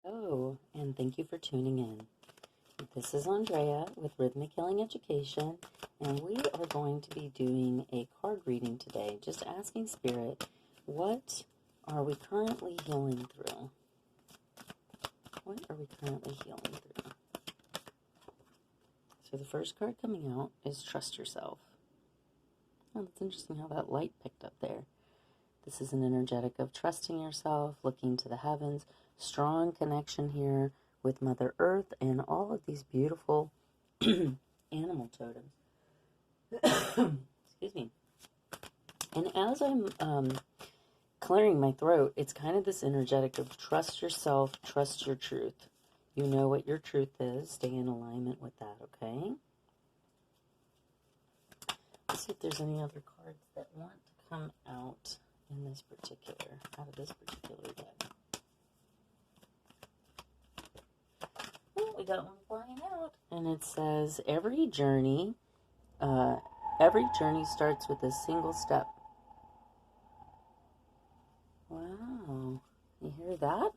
Oh, and thank you for tuning in. This is Andrea with Rhythmic Healing Education, and we are going to be doing a card reading today, just asking Spirit, what are we currently healing through? What are we currently healing through? So the first card coming out is Trust Yourself. Oh, that's interesting how that light picked up there. This is an energetic of trusting yourself, looking to the heavens, strong connection here with Mother Earth and all of these beautiful animal totems. Excuse me. And as I'm clearing my throat, it's kind of this energetic of trust yourself, trust your truth. You know what your truth is. Stay in alignment with that, okay? Let's see if there's any other cards that want to come out in this particular, out of this particular deck. Well, we got one flying out, and it says every journey starts with a single step. Wow, you hear that?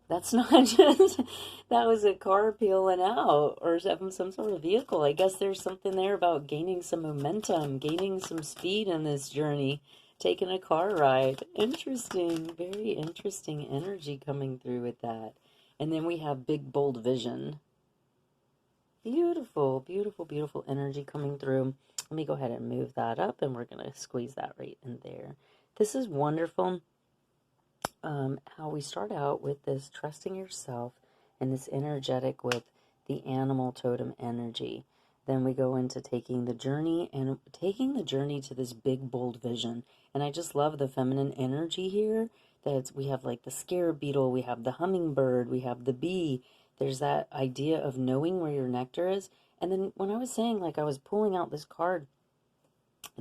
That's not just, that was a car peeling out, or some sort of vehicle. I guess there's something there about gaining some momentum, gaining some speed in this journey, taking a car ride. Interesting, very interesting energy coming through with that. And then we have big, bold vision. Beautiful, beautiful, beautiful energy coming through. Let me go ahead and move that up, and we're going to squeeze that right in there. This is wonderful. How we start out with this trusting yourself and this energetic with the animal totem energy. Then we go into taking the journey to this big, bold vision. And I just love the feminine energy here. That we have like the scarab beetle, we have the hummingbird, we have the bee. There's that idea of knowing where your nectar is. And then when I was saying, like, I was pulling out this card,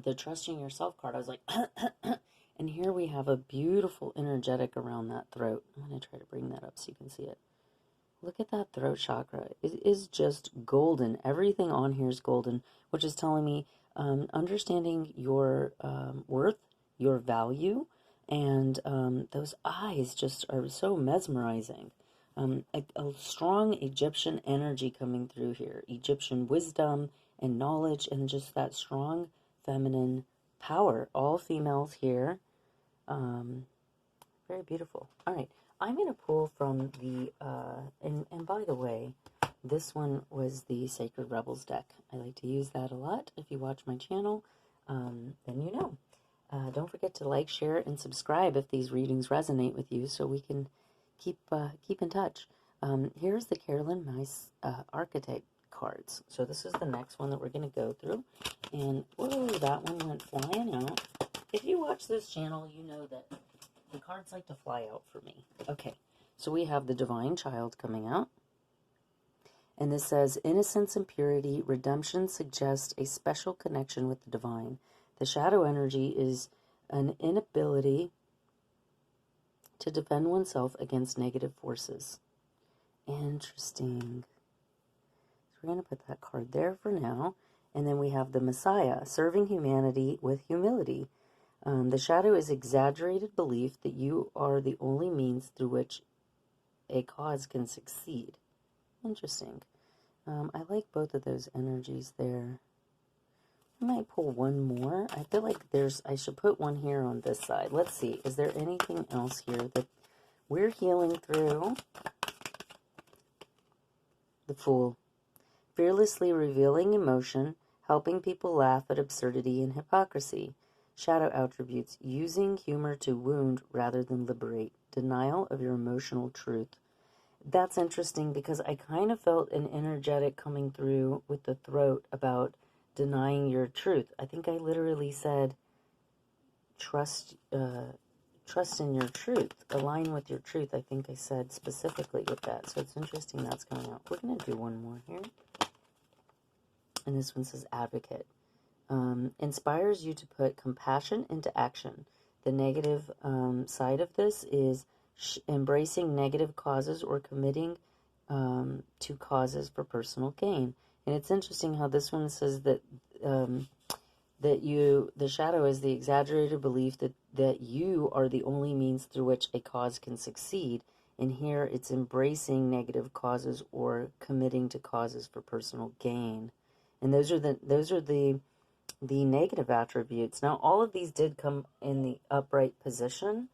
the trusting yourself card, I was like, and here we have a beautiful energetic around that throat. I'm going to try to bring that up so you can see it. Look at that throat chakra. It is just golden. Everything on here is golden, which is telling me understanding your worth, your value, and those eyes just are so mesmerizing. A strong Egyptian energy coming through here. Egyptian wisdom and knowledge and just that strong feminine power. All females here. Very beautiful. All right. I'm going to pull from the, and by the way, this one was the Sacred Rebels deck. I like to use that a lot. If you watch my channel, then you know. Don't forget to like, share, and subscribe if these readings resonate with you so we can keep in touch. Here's the Carolyn Mice Archetype cards. So this is the next one that we're going to go through. And, whoa, that one went flying out. If you watch this channel, you know that the cards like to fly out for me. Okay, so we have the Divine Child coming out. And this says, innocence and purity, redemption suggests a special connection with the divine. The shadow energy is an inability to defend oneself against negative forces. Interesting. So we're going to put that card there for now. And then we have the Messiah, serving humanity with humility. The shadow is exaggerated belief that you are the only means through which a cause can succeed. Interesting. I like both of those energies there. I might pull one more. I feel like I should put one here on this side. Let's see. Is there anything else here that we're healing through? The Fool. Fearlessly revealing emotion, helping people laugh at absurdity and hypocrisy. Shadow attributes, using humor to wound rather than liberate. Denial of your emotional truth. That's interesting because I kind of felt an energetic coming through with the throat about denying your truth. I think I literally said, trust in your truth. Align with your truth. I think I said specifically with that. So it's interesting that's coming out. We're going to do one more here. And this one says Advocate. Inspires you to put compassion into action. The negative side of this is embracing negative causes or committing to causes for personal gain. And it's interesting how this one says that the shadow is the exaggerated belief that you are the only means through which a cause can succeed. And here it's embracing negative causes or committing to causes for personal gain. And those are the negative attributes. Now, all of these did come in the upright position.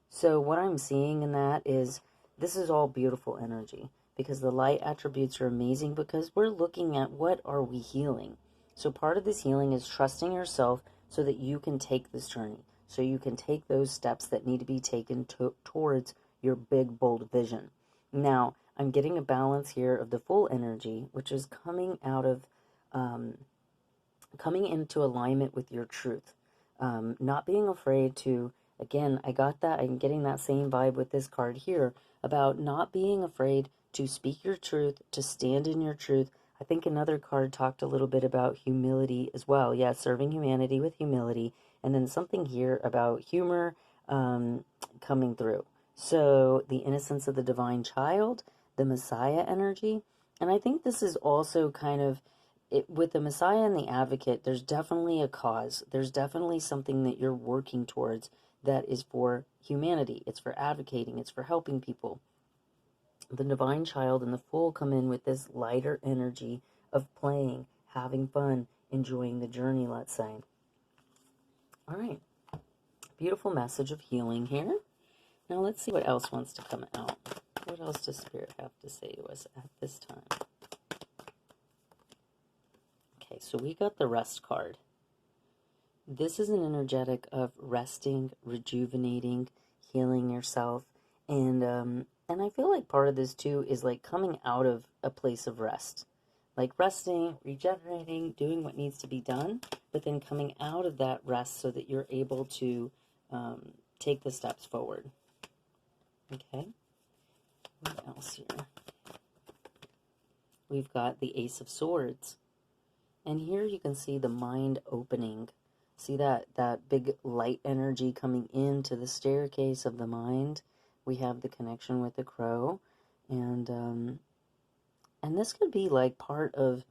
So what I'm seeing in that is this is all beautiful energy, because the light attributes are amazing, because we're looking at what are we healing. So part of this healing is trusting yourself so that you can take this journey, so you can take those steps that need to be taken towards your big, bold vision. Now, I'm getting a balance here of the full energy, which is coming out of, coming into alignment with your truth. Not being afraid to, again, I got that, I'm getting that same vibe with this card here, about not being afraid to speak your truth, to stand in your truth. I think another card talked a little bit about humility as well. Yeah, serving humanity with humility. And then something here about humor coming through. So the innocence of the divine child, the Messiah energy. And I think this is also kind of, with the Messiah and the advocate, there's definitely a cause. There's definitely something that you're working towards that is for humanity. It's for advocating. It's for helping people. The divine child and the fool come in with this lighter energy of playing, having fun, enjoying the journey, let's say. All right. Beautiful message of healing here. Now let's see what else wants to come out. What else does Spirit have to say to us at this time? Okay, so we got the rest card. This is an energetic of resting, rejuvenating, healing yourself. And I feel like part of this too is like coming out of a place of rest. Like resting, regenerating, doing what needs to be done, but then coming out of that rest so that you're able to take the steps forward. Okay, what else here? We've got the Ace of Swords. And here you can see the mind opening. See that big light energy coming into the staircase of the mind. We have the connection with the crow. And this could be like part of,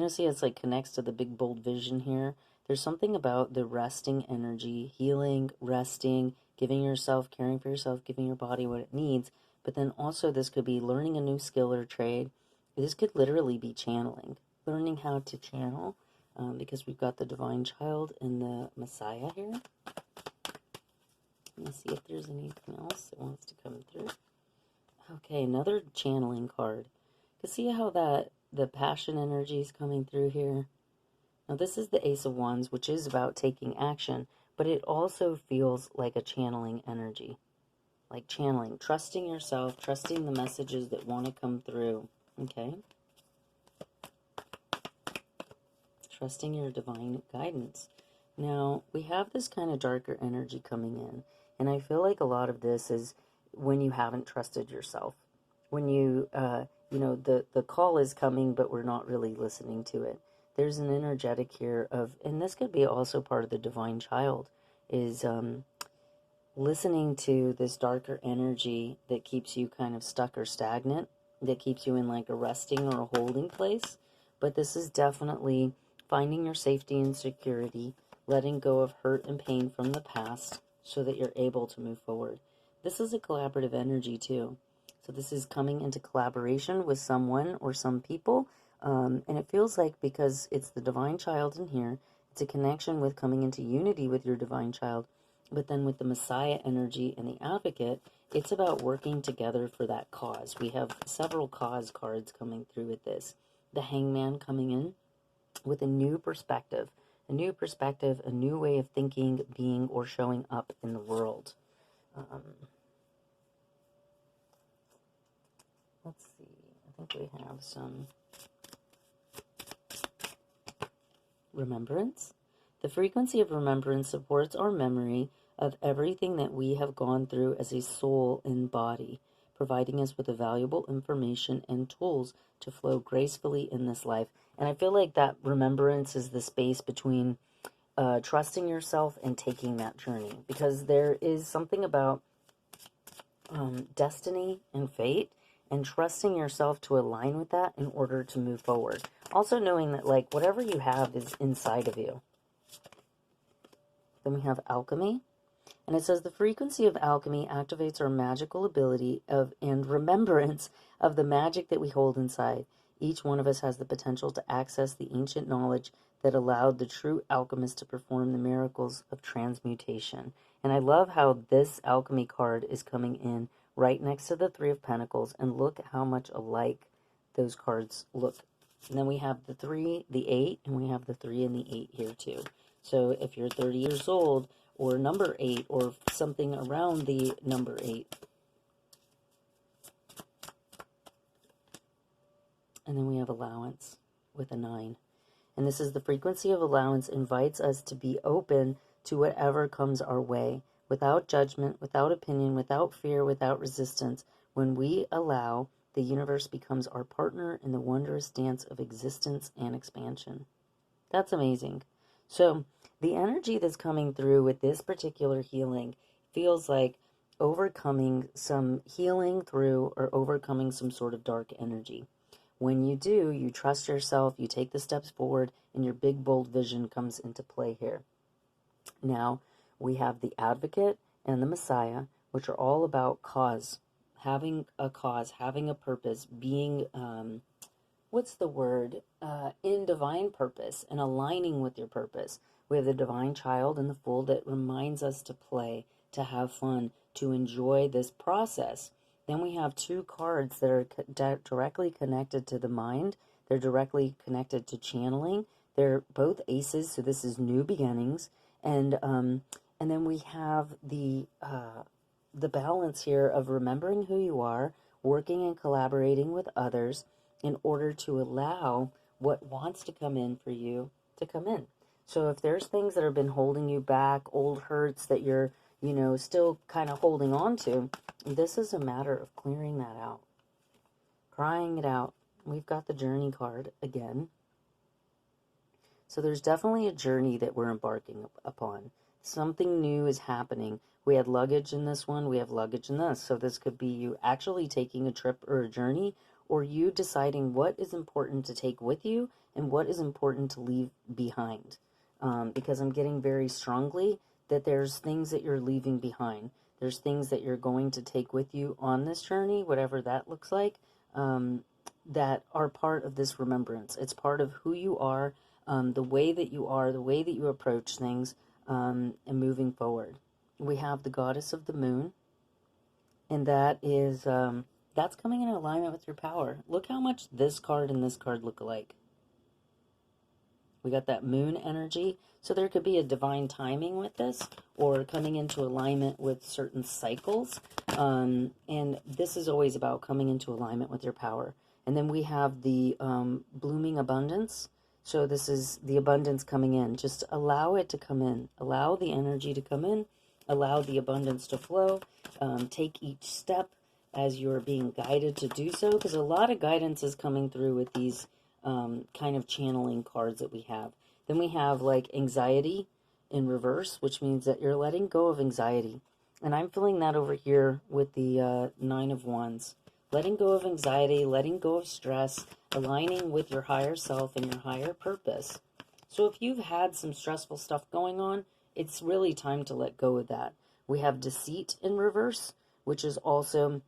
see it's like connects to the big bold vision here. There's something about the resting energy, healing, resting, giving yourself, caring for yourself, giving your body what it needs. But then also this could be learning a new skill or trade. This could literally be channeling, learning how to channel, because we've got the divine child and the Messiah here. Let me see if there's anything else that wants to come through. Okay, another channeling card. You can see how the passion energy is coming through here. Now this is the Ace of Wands, which is about taking action, but it also feels like a channeling energy. Like channeling, trusting yourself, trusting the messages that want to come through. Okay? Trusting your divine guidance. Now, we have this kind of darker energy coming in, and I feel like a lot of this is when you haven't trusted yourself. When you, the call is coming, but we're not really listening to it. There's an energetic here of, and this could be also part of the divine child, is listening to this darker energy that keeps you kind of stuck or stagnant, that keeps you in like a resting or a holding place. But this is definitely finding your safety and security, letting go of hurt and pain from the past so that you're able to move forward. This is a collaborative energy too. So this is coming into collaboration with someone or some people. And it feels like, because it's the divine child in here, it's a connection with coming into unity with your divine child. But then with the Messiah energy and the advocate, it's about working together for that cause. We have several cause cards coming through with this. The Hangman coming in with a new perspective, a new way of thinking, being, or showing up in the world. Let's see, I think we have some remembrance. The frequency of remembrance supports our memory of everything that we have gone through as a soul and body, providing us with the valuable information and tools to flow gracefully in this life. And I feel like that remembrance is the space between trusting yourself and taking that journey, because there is something about destiny and fate, and trusting yourself to align with that in order to move forward. Also knowing that like whatever you have is inside of you. Then we have alchemy. And it says the frequency of alchemy activates our magical ability of and remembrance of the magic that we hold inside. Each one of us has the potential to access the ancient knowledge that allowed the true alchemist to perform the miracles of transmutation. And I love how this alchemy card is coming in right next to the Three of Pentacles, and look how much alike those cards look. And then we have the 3, the 8, and we have the 3 and the 8 here too. So if you're 30 years old, or number 8, or something around the number 8. And then we have allowance with a 9. And this is the frequency of allowance invites us to be open to whatever comes our way, without judgment, without opinion, without fear, without resistance. When we allow, the universe becomes our partner in the wondrous dance of existence and expansion. That's amazing. So the energy that's coming through with this particular healing feels like overcoming some healing through, or overcoming some sort of dark energy. When you do, you trust yourself, you take the steps forward, and your big, bold vision comes into play here. Now, we have the Advocate and the Messiah, which are all about having a cause, having a purpose, being, in divine purpose and aligning with your purpose. We have the Divine Child and the Fool that reminds us to play, to have fun, to enjoy this process. Then we have 2 cards that are directly connected to the mind. They're directly connected to channeling. They're both aces, so this is new beginnings. And then we have the balance here of remembering who you are, working and collaborating with others in order to allow what wants to come in for you to come in. So if there's things that have been holding you back, old hurts that you're, still kind of holding on to, this is a matter of clearing that out, crying it out. We've got the Journey card again. So there's definitely a journey that we're embarking upon. Something new is happening. We had luggage in this one. We have luggage in this. So this could be you actually taking a trip or a journey, or you deciding what is important to take with you and what is important to leave behind. Because I'm getting very strongly that there's things that you're leaving behind. There's things that you're going to take with you on this journey, whatever that looks like, that are part of this remembrance. It's part of who you are, the way that you are, the way that you approach things, and moving forward. We have the Goddess of the Moon, and that is, that's coming in alignment with your power. Look how much this card and this card look alike. We got that moon energy. So there could be a divine timing with this, or coming into alignment with certain cycles. And this is always about coming into alignment with your power. And then we have the blooming abundance. So this is the abundance coming in. Just allow it to come in. Allow the energy to come in. Allow the abundance to flow. Take each step as you're being guided to do so. Because a lot of guidance is coming through with these kind of channeling cards that we have. Then we have like anxiety in reverse, which means that you're letting go of anxiety. And I'm feeling that over here with the 9 of Wands. Letting go of anxiety, letting go of stress, aligning with your higher self and your higher purpose. So if you've had some stressful stuff going on, it's really time to let go of that. We have Deceit in reverse, which is also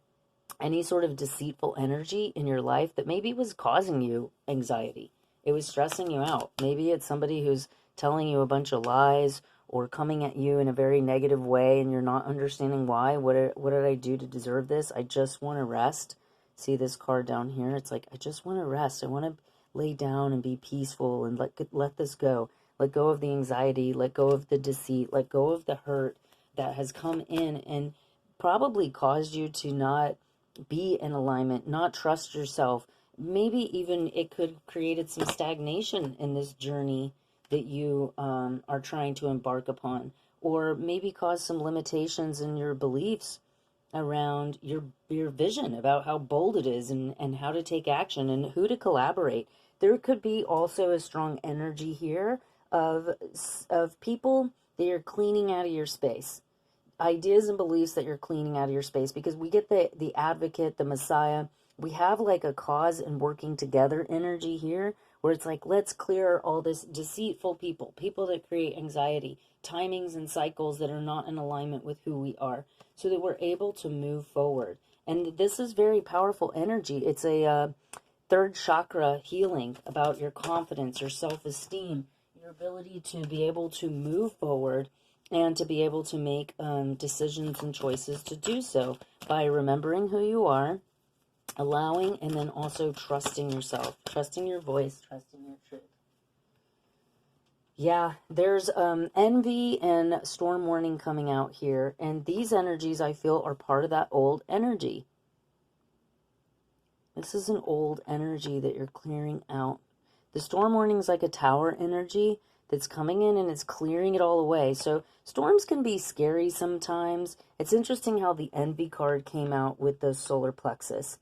any sort of deceitful energy in your life that maybe was causing you anxiety. It was stressing you out. Maybe it's somebody who's telling you a bunch of lies or coming at you in a very negative way and you're not understanding why. What did I do to deserve this? I just want to rest. See this card down here? It's like, I just want to rest. I want to lay down and be peaceful and let this go. Let go of the anxiety. Let go of the deceit. Let go of the hurt that has come in and probably caused you to not be in alignment, not trust yourself. Maybe even it could have created some stagnation in this journey that you are trying to embark upon, or maybe cause some limitations in your beliefs around your vision about how bold it is and how to take action and who to collaborate. There could be also a strong energy here of people that you're cleaning out of your space. Ideas and beliefs that you're cleaning out of your space, because we get the Advocate, the Messiah. We have like a cause and working together energy here, where it's like, let's clear all this deceitful people, people that create anxiety, timings and cycles that are not in alignment with who we are, so that we're able to move forward. And this is very powerful energy. It's a third chakra healing about your confidence, your self-esteem, your ability to be able to move forward and to be able to make decisions and choices to do so by remembering who you are, allowing, and then also trusting yourself, trusting your voice, trusting your truth. Yeah, there's envy and storm warning coming out here, and these energies I feel are part of that old energy. This is an old energy that you're clearing out. The storm warning is like a tower energy that's coming in and it's clearing it all away. So storms can be scary sometimes. It's interesting how the envy card came out with the solar plexus,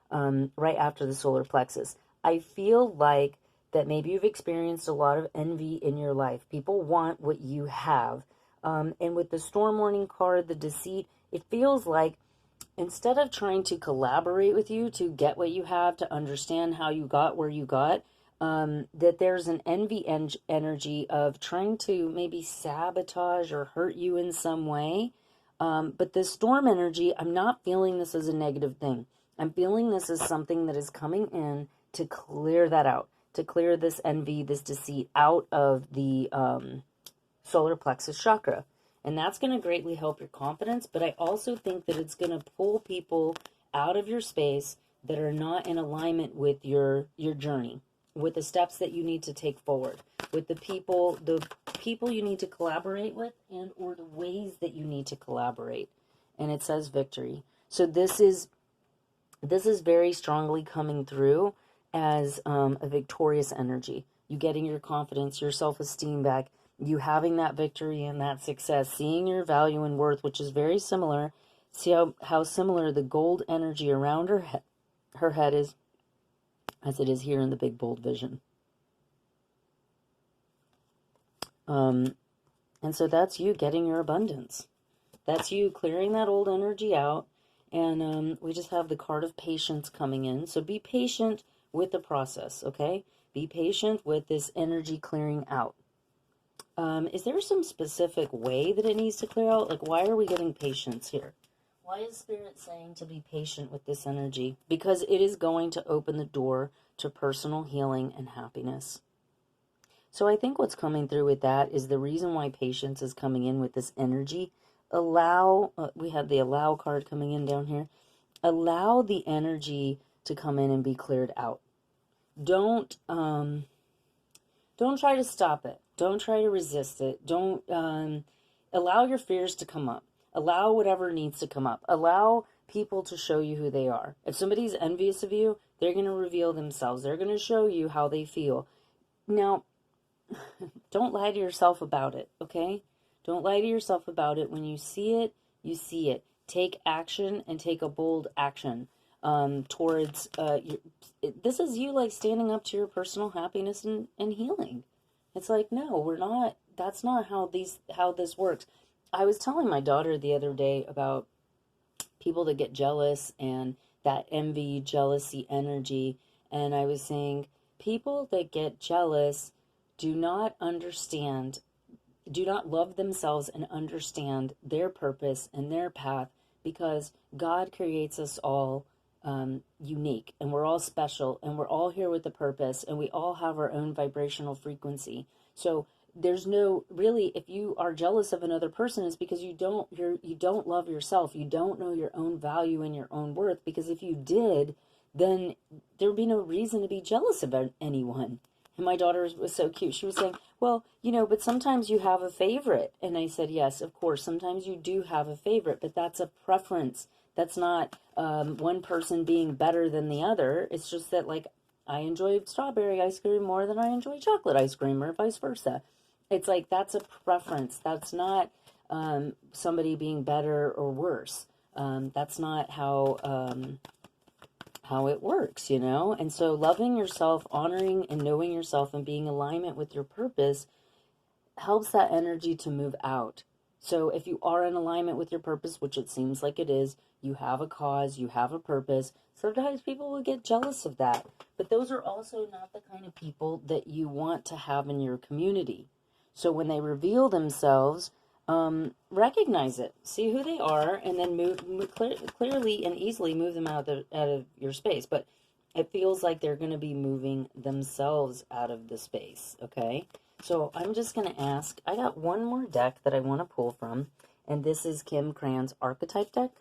right after the solar plexus. I feel like that maybe you've experienced a lot of envy in your life. People want what you have. And with the storm warning card, the deceit, it feels like instead of trying to collaborate with you to get what you have, to understand how you got where you got, that there's an envy energy of trying to maybe sabotage or hurt you in some way. But this storm energy, I'm not feeling this as a negative thing. I'm feeling this as something that is coming in to clear that out, to clear this envy, this deceit out of the solar plexus chakra. And that's going to greatly help your confidence, but I also think that it's going to pull people out of your space that are not in alignment with your journey, with the steps that you need to take forward, with the people you need to collaborate with, and or the ways that you need to collaborate. And it says victory. So this is very strongly coming through as a victorious energy. You getting your confidence, your self-esteem back, you having that victory and that success, seeing your value and worth, which is very similar. See how similar the gold energy around her head is as it is here in the big bold vision. And so that's you getting your abundance. That's you clearing that old energy out. And we just have the card of patience coming in. So be patient with the process, okay? Be patient with this energy clearing out. Is there some specific way that it needs to clear out? Like, why are we getting patience here? Why is Spirit saying to be patient with this energy? Because it is going to open the door to personal healing and happiness. So I think what's coming through with that is the reason why patience is coming in with this energy. Allow, we have the allow card coming in down here. Allow the energy to come in and be cleared out. Don't try to stop it. Don't try to resist it. Don't allow your fears to come up. Allow whatever needs to come up. Allow people to show you who they are. If somebody's envious of you, they're going to reveal themselves. They're going to show you how they feel. Now, don't lie to yourself about it, okay? Don't lie to yourself about it. When you see it, you see it. Take action and take a bold action towards this is you like standing up to your personal happiness and healing. It's like, no, we're not. That's not how this works. I was telling my daughter the other day about people that get jealous and that envy, jealousy energy. And I was saying people that get jealous do not understand, do not love themselves and understand their purpose and their path, because God creates us all unique, and we're all special, and we're all here with a purpose, and we all have our own vibrational frequency. So there's no, really, if you are jealous of another person, it's because you don't love yourself. You don't know your own value and your own worth, because if you did, then there would be no reason to be jealous about anyone. And my daughter was so cute. She was saying, well, but sometimes you have a favorite. And I said, yes, of course, sometimes you do have a favorite, but that's a preference. That's not one person being better than the other. It's just that, like, I enjoy strawberry ice cream more than I enjoy chocolate ice cream, or vice versa. It's like, that's a preference. That's not somebody being better or worse. That's not how it works, And so loving yourself, honoring and knowing yourself, and being in alignment with your purpose helps that energy to move out. So if you are in alignment with your purpose, which it seems like it is, you have a cause, you have a purpose. Sometimes people will get jealous of that, but those are also not the kind of people that you want to have in your community. So when they reveal themselves, recognize it, see who they are, and then clearly and easily move them out of your space. But it feels like they're going to be moving themselves out of the space, okay? So I'm just going to ask, I got one more deck that I want to pull from, and this is Kim Cran's Archetype deck.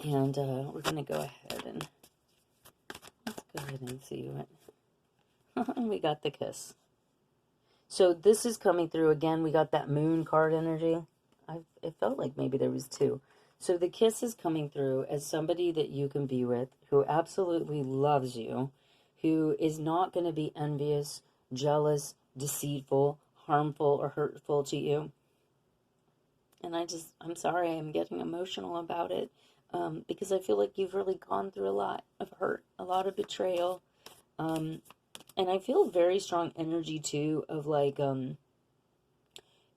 And we're going to go ahead and let's go ahead and see what we got. The Kiss. So this is coming through again. We got that Moon card energy. It felt like maybe there was two. So the Kiss is coming through as somebody that you can be with, who absolutely loves you, who is not going to be envious, jealous, deceitful, harmful, or hurtful to you. And I'm sorry, I'm getting emotional about it, because I feel like you've really gone through a lot of hurt, a lot of betrayal. And I feel very strong energy too of like,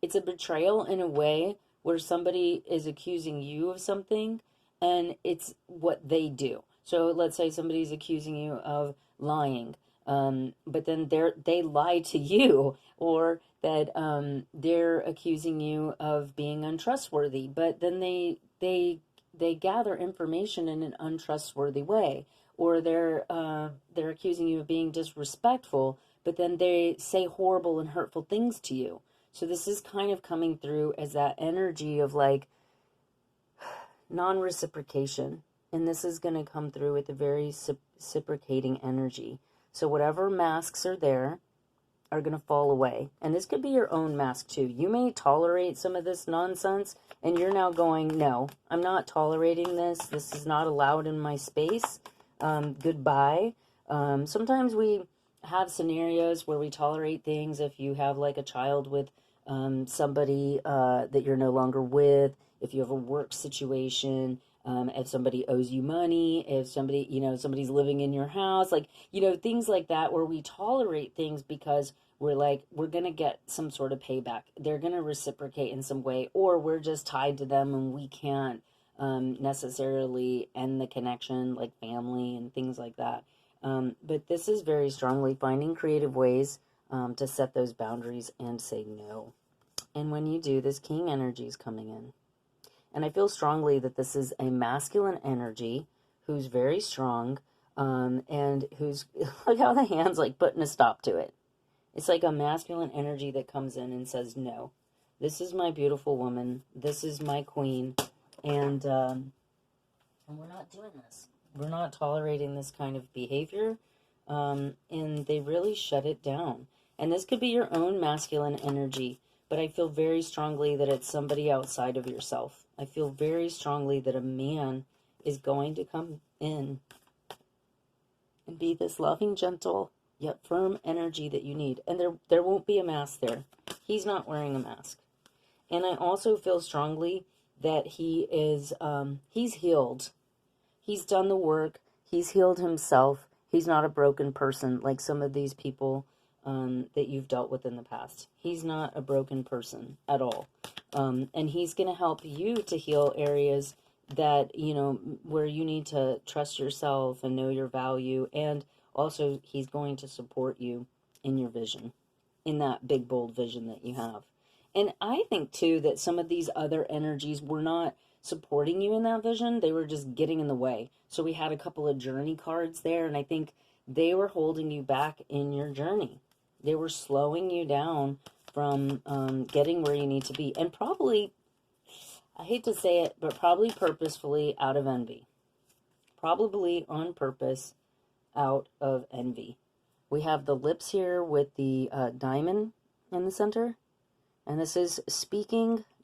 it's a betrayal in a way where somebody is accusing you of something and it's what they do. So let's say somebody's accusing you of lying, but then they lie to you, or that they're accusing you of being untrustworthy, but then they gather information in an untrustworthy way, or they're accusing you of being disrespectful, but then they say horrible and hurtful things to you. So this is kind of coming through as that energy of like non-reciprocation. And this is going to come through with a very reciprocating energy. So whatever masks are there are going to fall away. And this could be your own mask too. You may tolerate some of this nonsense and you're now going, no, I'm not tolerating this. This is not allowed in my space. Goodbye. Sometimes we have scenarios where we tolerate things. If you have like a child with somebody that you're no longer with, if you have a work situation, if somebody owes you money, if somebody, somebody's living in your house, like, things like that, where we tolerate things because we're like, we're going to get some sort of payback. They're going to reciprocate in some way, or we're just tied to them and we can't necessarily end the connection, like family and things like that. But this is very strongly finding creative ways to set those boundaries and say no. And when you do, this King energy is coming in. And I feel strongly that this is a masculine energy who's very strong, and who's, look how the hand's like putting a stop to it. It's like a masculine energy that comes in and says, no, this is my beautiful woman. This is my queen. And we're not doing this. We're not tolerating this kind of behavior. And they really shut it down. And this could be your own masculine energy, but I feel very strongly that it's somebody outside of yourself. I feel very strongly that a man is going to come in and be this loving, gentle, yet firm energy that you need. And there won't be a mask there. He's not wearing a mask. And I also feel strongly that he is, he's healed. He's done the work. He's healed himself. He's not a broken person like some of these people that you've dealt with in the past. He's not a broken person at all. And he's going to help you to heal areas that, where you need to trust yourself and know your value. And also he's going to support you in your vision, in that big, bold vision that you have. And I think too that some of these other energies were not supporting you in that vision. They were just getting in the way. So we had a couple of journey cards there, and I think they were holding you back in your journey. They were slowing you down from getting where you need to be. And probably, I hate to say it, but probably purposefully out of envy. Probably on purpose out of envy. We have the lips here with the diamond in the center. And this is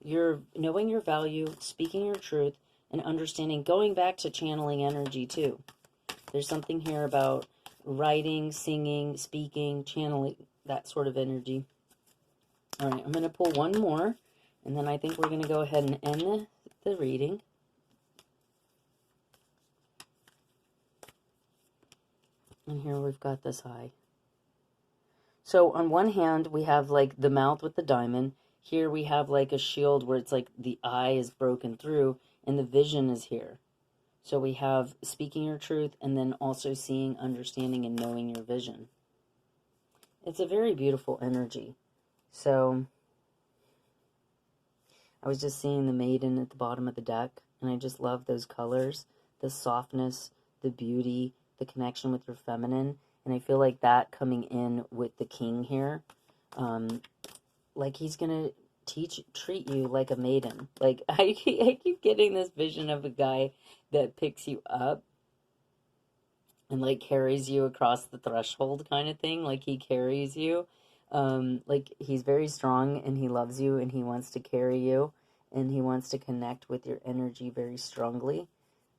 knowing your value, speaking your truth, and understanding, going back to channeling energy too. There's something here about writing, singing, speaking, channeling, that sort of energy. All right, I'm going to pull one more, and then I think we're going to go ahead and end the reading. And here we've got this eye. So on one hand, we have like the mouth with the diamond. Here we have like a shield where it's like the eye is broken through. and the vision is here. So we have speaking your truth and then also seeing, understanding, and knowing your vision. It's a very beautiful energy. So I was just seeing the maiden at the bottom of the deck, and I just love those colors, the softness, the beauty, the connection with your feminine. And I feel like that coming in with the king here, like he's going to treat you like a maiden. Like I keep getting this vision of a guy that picks you up and like carries you across the threshold kind of thing. Like he carries you. Like he's very strong and he loves you and he wants to carry you and he wants to connect with your energy very strongly.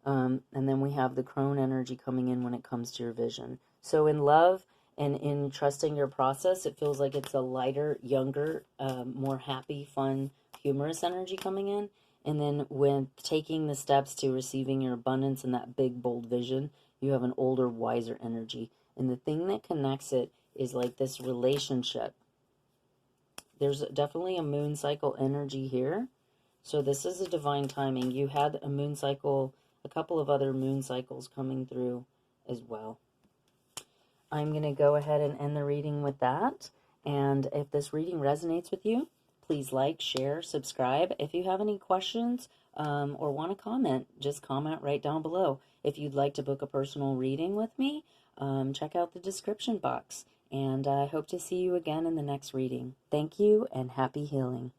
And then we have the crone energy coming in when it comes to your vision. So in love and in trusting your process, it feels like it's a lighter, younger, more happy, fun, humorous energy coming in. And then when taking the steps to receiving your abundance and that big, bold vision, you have an older, wiser energy. And the thing that connects it is like this relationship. There's definitely a moon cycle energy here. So this is a divine timing. You had a moon cycle, a couple of other moon cycles coming through as well. I'm going to go ahead and end the reading with that. And if this reading resonates with you, please like, share, subscribe. If you have any questions or want to comment, just comment right down below. If you'd like to book a personal reading with me, check out the description box. And I hope to see you again in the next reading. Thank you and happy healing.